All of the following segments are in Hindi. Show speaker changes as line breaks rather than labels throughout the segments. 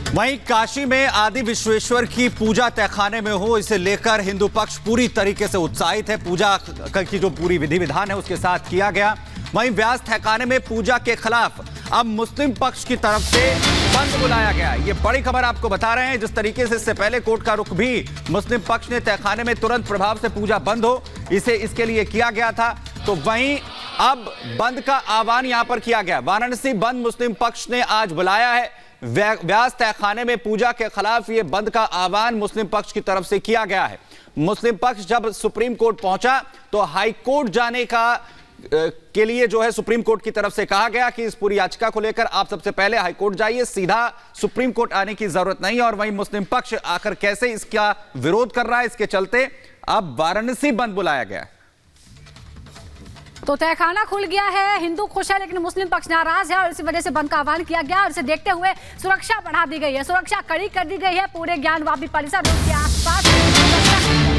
वहीं काशी में आदि विश्वेश्वर की पूजा तहखाने में हो, इसे लेकर हिंदू पक्ष पूरी तरीके से उत्साहित है। पूजा की जो पूरी विधि विधान है उसके साथ किया गया। वहीं व्यास तहखाने में पूजा के खिलाफ अब मुस्लिम पक्ष की तरफ से बंद बुलाया गया। ये बड़ी खबर आपको बता रहे हैं। जिस तरीके से इससे पहले कोर्ट का रुख भी मुस्लिम पक्ष ने तहखाने में तुरंत प्रभाव से पूजा बंद हो इसके लिए किया गया था, तो वहीं अब बंद का आह्वान यहां पर किया गया। वाराणसी बंद मुस्लिम पक्ष ने आज बुलाया है। व्यास तहखाने में पूजा के खिलाफ ये बंद का आह्वान मुस्लिम पक्ष की तरफ से किया गया है। मुस्लिम पक्ष जब सुप्रीम कोर्ट पहुंचा तो हाई कोर्ट जाने के लिए जो है सुप्रीम कोर्ट की तरफ से कहा गया कि इस पूरी याचिका को लेकर आप सबसे पहले हाई कोर्ट जाइए, सीधा सुप्रीम कोर्ट आने की जरूरत नहीं। और वहीं मुस्लिम पक्ष आकर कैसे इसका विरोध कर रहा है, इसके चलते अब वाराणसी बंद बुलाया गया है।
तो तहखाना खुल गया है, हिंदू खुश है लेकिन मुस्लिम पक्ष नाराज है और इसी वजह से बंद का आह्वान किया गया। और इसे देखते हुए सुरक्षा बढ़ा दी गई है, सुरक्षा कड़ी कर दी गई है। पूरे ज्ञानवापी परिसर के आसपास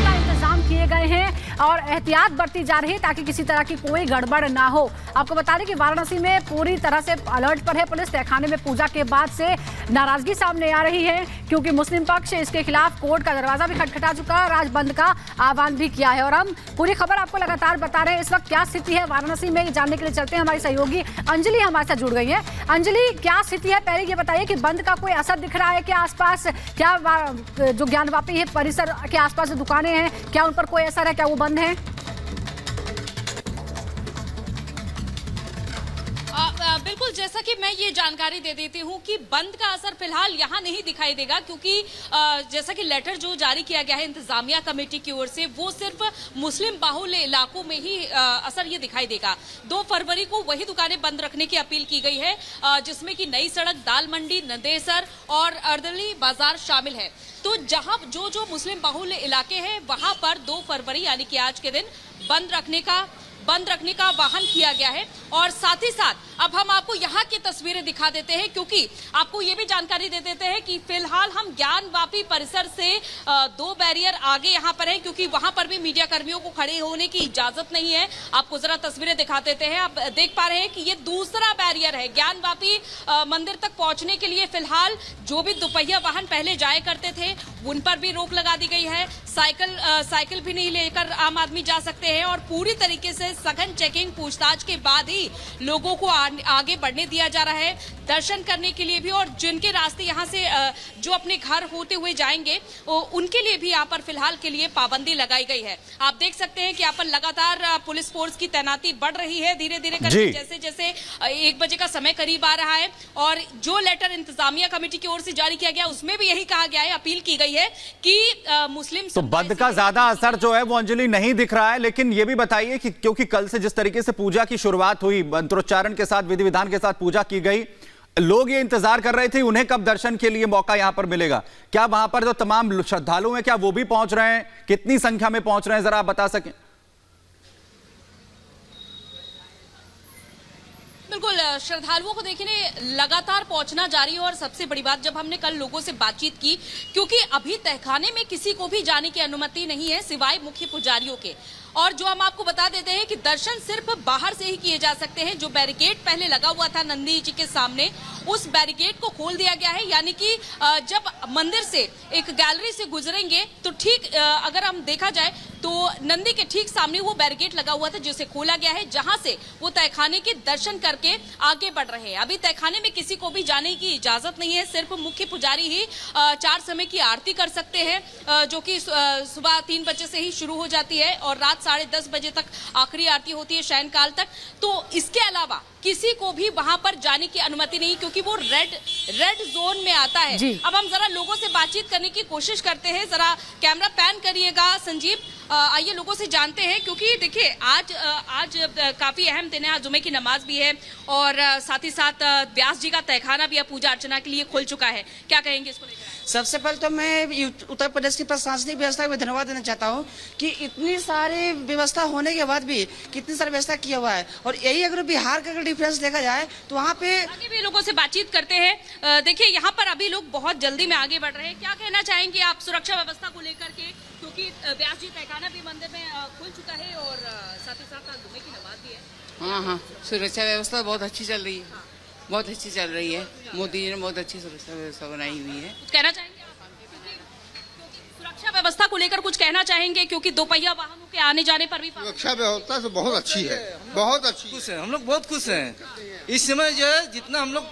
इंतजाम किए गए हैं और एहतियात बरती जा रही है ताकि किसी तरह की कोई गड़बड़ ना हो। आपको बता दें कि वाराणसी में पूरी तरह से अलर्ट पर है पुलिस। तहखाने में पूजा के बाद से नाराजगी सामने आ रही है क्योंकि मुस्लिम पक्ष इसके खिलाफ कोर्ट का दरवाजा भी खटखटा चुका है और आज बंद का आह्वान भी किया है। और हम पूरी खबर आपको लगातार बता रहे हैं इस वक्त क्या स्थिति है वाराणसी में, जानने के लिए चलते हैं। हमारी सहयोगी अंजलि हमारे साथ जुड़ गई है। अंजलि, क्या स्थिति है? पहले ये बताइए कि बंद का कोई असर दिख रहा है क्या आसपास? क्या जो ज्ञानवापी है परिसर के आसपास जो दुकानें हैं, क्या उन पर कोई असर है? क्या वो बंद है?
बिल्कुल, जैसा कि मैं ये जानकारी दे देती हूँ कि बंद का असर फिलहाल यहाँ नहीं दिखाई देगा क्योंकि जैसा कि लेटर जो जारी किया गया है इंतजामिया कमेटी की ओर से, वो सिर्फ मुस्लिम बाहुल्य इलाकों में ही असर ये दिखाई देगा। 2 फरवरी को वही दुकानें बंद रखने की अपील की गई है जिसमें कि नई सड़क, दाल मंडी, नंदेसर और अर्दली बाजार शामिल है। तो जहां जो मुस्लिम बाहुल्य इलाके हैं वहां पर 2 फरवरी यानी कि आज के दिन बंद रखने का आह्वान किया गया है। और साथ ही साथ अब हम आपको यहाँ की तस्वीरें दिखा देते हैं क्योंकि आपको ये भी जानकारी दे देते हैं कि फिलहाल हम ज्ञानवापी परिसर से 2 बैरियर आगे यहाँ पर हैं क्योंकि वहां पर भी मीडिया कर्मियों को खड़े होने की इजाजत नहीं है। आपको जरा तस्वीरें दिखा देते हैं। आप देख पा रहे हैं कि ये दूसरा बैरियर है ज्ञानवापी मंदिर तक पहुंचने के लिए। फिलहाल जो भी दुपहिया वाहन पहले जाया करते थे उन पर भी रोक लगा दी गई है। साइकिल भी नहीं लेकर आम आदमी जा सकते हैं और पूरी तरीके से सघन चेकिंग पूछताछ के बाद ही लोगों को आगे बढ़ने दिया जा रहा है दर्शन करने के लिए भी। और जिनके रास्ते यहाँ से जो अपने घर होते हुए जाएंगे उनके लिए भी यहाँ पर फिलहाल के लिए पाबंदी लगाई गई है। आप देख सकते हैं कि यहाँ पर लगातार पुलिस फोर्स की तैनाती बढ़ रही है धीरे धीरे करके, जैसे जैसे 1 बजे का समय करीब आ रहा है। और जो लेटर इंतजामिया कमेटी की ओर से जारी किया गया उसमें भी यही कहा गया है, अपील की गई है कि मुस्लिम
तो बंद का ज्यादा असर जो है वो अंजलि नहीं दिख रहा है। लेकिन ये भी बताइए कि क्योंकि कल से जिस तरीके से पूजा की शुरुआत हुई, मंत्रोच्चारण के साथ, विधि विधान के साथ पूजा की गई, लोग ये इंतजार कर रहे थे उन्हें कब दर्शन के लिए मौका यहां पर मिलेगा। क्या वहां पर जो तमाम श्रद्धालु हैं क्या वो भी पहुंच रहे हैं? कितनी संख्या में पहुंच रहे हैं, जरा आप बता सकें?
बिल्कुल, श्रद्धालुओं को देखिए लगातार पहुंचना जारी है। और सबसे बड़ी बात, जब हमने कल लोगों से बातचीत की, क्योंकि अभी तहखाने में किसी को भी जाने की अनुमति नहीं है सिवाय मुख्य पुजारियों के। और जो हम आपको बता देते हैं कि दर्शन सिर्फ बाहर से ही किए जा सकते हैं। जो बैरिकेड पहले लगा हुआ था नंदी जी के सामने, उस बैरिकेड को खोल दिया गया है। यानी कि जब मंदिर से एक गैलरी से गुजरेंगे तो ठीक अगर हम देखा जाए तो नंदी के ठीक सामने वो बैरिकेड लगा हुआ था जिसे खोला गया है, जहां से वो तहखाने के दर्शन करके आगे बढ़ रहे हैं। अभी तहखाने में किसी को भी जाने की इजाजत नहीं है, सिर्फ मुख्य पुजारी ही 4 समय की आरती कर सकते हैं जो कि सुबह 3 बजे से ही शुरू हो जाती है और रात 10:30 बजे तक आखिरी आरती होती है शयन काल तक। तो इसके अलावा किसी को भी वहां पर जाने की अनुमति नहीं क्योंकि वो रेड जोन में आता है। अब हम जरा लोगों से बातचीत करने की कोशिश करते हैं। जरा कैमरा पैन करिएगा संजीव, आइए लोगों से जानते हैं क्योंकि देखिए आज काफी अहम दिन है। आज जुमे की नमाज भी है और साथ ही साथ व्यास जी का तहखाना भी पूजा अर्चना के लिए खुल चुका है। क्या कहेंगे इसको लेकर?
सबसे पहले तो मैं उत्तर प्रदेश की प्रशासनिक व्यवस्था को धन्यवाद देना चाहता हूँ कि इतनी सारी व्यवस्था होने के बाद भी कितनी सारी व्यवस्था किया हुआ है। और यही अगर बिहार का डिफरेंस देखा जाए तो वहाँ पे
आगे भी लोगों से बातचीत करते हैं। देखिए यहाँ पर अभी लोग बहुत जल्दी में आगे बढ़ रहे हैं। क्या कहना चाहेंगे आप सुरक्षा व्यवस्था को लेकर के, क्योंकि व्यास जी तहखाना भी मंदिर में खुल चुका है और साथ ही साथ जुमे की नमाज भी है।
हाँ, सुरक्षा व्यवस्था बहुत अच्छी चल रही है। बहुत अच्छी चल रही है। मोदी जी ने बहुत अच्छी सुरक्षा व्यवस्था बनाई हुई है।
कुछ कहना चाहेंगे आप? क्योंकि सुरक्षा व्यवस्था को लेकर कुछ कहना चाहेंगे, क्योंकि दोपहिया वाहनों के आने जाने पर भी
सुरक्षा व्यवस्था तो बहुत अच्छी है, बहुत अच्छी।
खुश हैं हम लोग, बहुत खुश हैं। इस समय जो है जितना हम लोग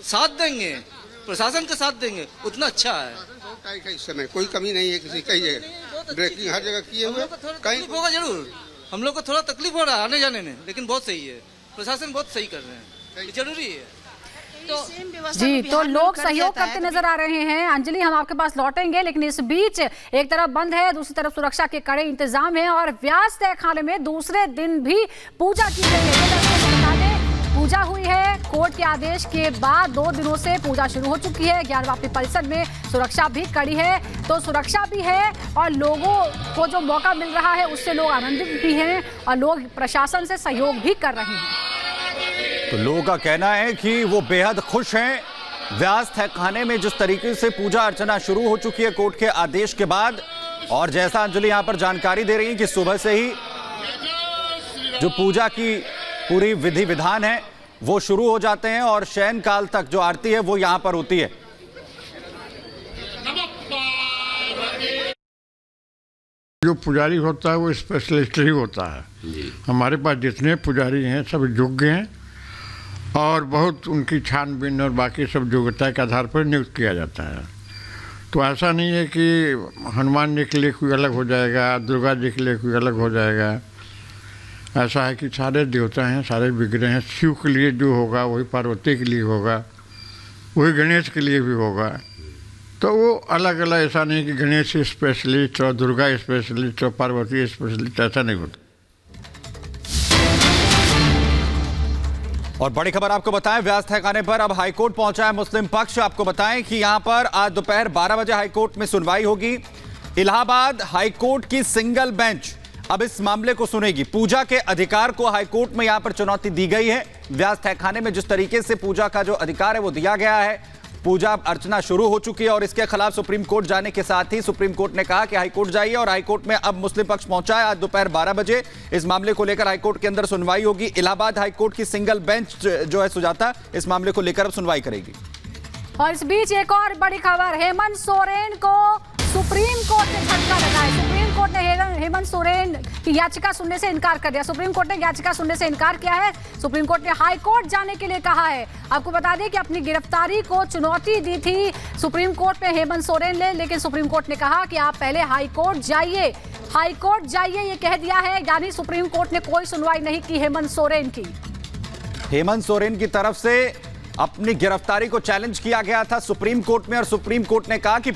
साथ देंगे, प्रशासन का साथ देंगे, उतना अच्छा है।
बहुत टाइट है इस समय, कोई कमी नहीं है किसी कई जगह, ब्रेकिंग हर जगह किए हुए।
तकलीफ होगा जरूर, हम लोग को थोड़ा तकलीफ हो रहा है आने जाने में, लेकिन बहुत सही है। प्रशासन बहुत सही कर रहे हैं, ये जरूरी है।
जी, तो लोग सहयोग करते नजर आ रहे हैं। अंजलि, हम आपके पास लौटेंगे, लेकिन इस बीच एक तरफ बंद है, दूसरी तरफ सुरक्षा के कड़े इंतजाम है और व्यास तहखाने में दूसरे दिन भी पूजा की गई है। पूजा हुई है, कोर्ट के आदेश के बाद 2 दिनों से पूजा शुरू हो चुकी है। ज्ञानवापी परिसर में सुरक्षा भी कड़ी है, तो सुरक्षा भी है और लोगों को जो मौका मिल रहा है उससे लोग आनंदित भी हैं और लोग प्रशासन से सहयोग भी कर रहे हैं।
तो लोगों का कहना है कि वो बेहद खुश हैं। व्यास तहखाने में जिस तरीके से पूजा अर्चना शुरू हो चुकी है कोर्ट के आदेश के बाद, और जैसा अंजलि यहां पर जानकारी दे रही है कि सुबह से ही जो पूजा की पूरी विधि विधान है वो शुरू हो जाते हैं और शयन काल तक जो आरती है वो यहां पर होती है।
जो पुजारी होता है वो स्पेशलिस्ट ही होता है। हमारे पास जितने पुजारी हैं सब योग्य हैं और बहुत उनकी छानबीन और बाकी सब योग्यता के आधार पर नियुक्त किया जाता है। तो ऐसा नहीं है कि हनुमान जी के लिए कोई अलग हो जाएगा, दुर्गा जी के लिए कोई अलग हो जाएगा। ऐसा है कि सारे देवता हैं, सारे विग्रह हैं। शिव के लिए जो होगा वही पार्वती के लिए होगा, वही गणेश के लिए भी होगा। तो वो अलग अलग, ऐसा नहीं कि गणेश स्पेशलिस्ट और दुर्गा स्पेशलिस्ट और पार्वती स्पेशलिस्ट, ऐसा नहीं होता।
और बड़ी खबर आपको बताएं, व्यास तहखाने पर अब हाईकोर्ट पहुंचा है मुस्लिम पक्ष। आपको बताएं कि यहां पर आज दोपहर 12 बजे हाईकोर्ट में सुनवाई होगी। इलाहाबाद हाईकोर्ट की सिंगल बेंच अब इस मामले को सुनेगी। पूजा के अधिकार को हाईकोर्ट में यहां पर चुनौती दी गई है। व्यास तहखाने में जिस तरीके से पूजा का जो अधिकार है वो दिया गया है, पूजा अर्चना शुरू हो चुकी है और इसके खिलाफ सुप्रीम कोर्ट जाने के साथ ही सुप्रीम कोर्ट ने कहा कि हाईकोर्ट जाइए और हाईकोर्ट में अब मुस्लिम पक्ष पहुंचा है। आज दोपहर 12 बजे इस मामले को लेकर हाईकोर्ट के अंदर सुनवाई होगी। इलाहाबाद हाईकोर्ट की सिंगल बेंच जो है सुजाता, इस मामले को लेकर अब सुनवाई करेगी।
और इस बीच एक और बड़ी खबर, हेमंत सोरेन को सुप्रीम कोर्ट ने झटका लगा है। सुप्रीम कोर्ट ने हेमंत सोरेन की याचिका सुनने से इनकार कर दिया। सुप्रीम कोर्ट ने याचिका सुनने से इनकार किया है। सुप्रीम कोर्ट ने हाई कोर्ट जाने के लिए कहा है। आपको बता दें कि अपनी गिरफ्तारी को चुनौती दी थी सुप्रीम कोर्ट में हेमंत सोरेन ने, लेकिन सुप्रीम कोर्ट ने कहा कि आप पहले हाई कोर्ट जाइए, हाई कोर्ट जाइए, ये कह दिया है। यानी सुप्रीम कोर्ट ने कोई सुनवाई नहीं की हेमंत सोरेन की।
हेमंत सोरेन की तरफ से अपनी गिरफ्तारी को चैलेंज किया गया था सुप्रीम कोर्ट में और सुप्रीम कोर्ट ने कहा कि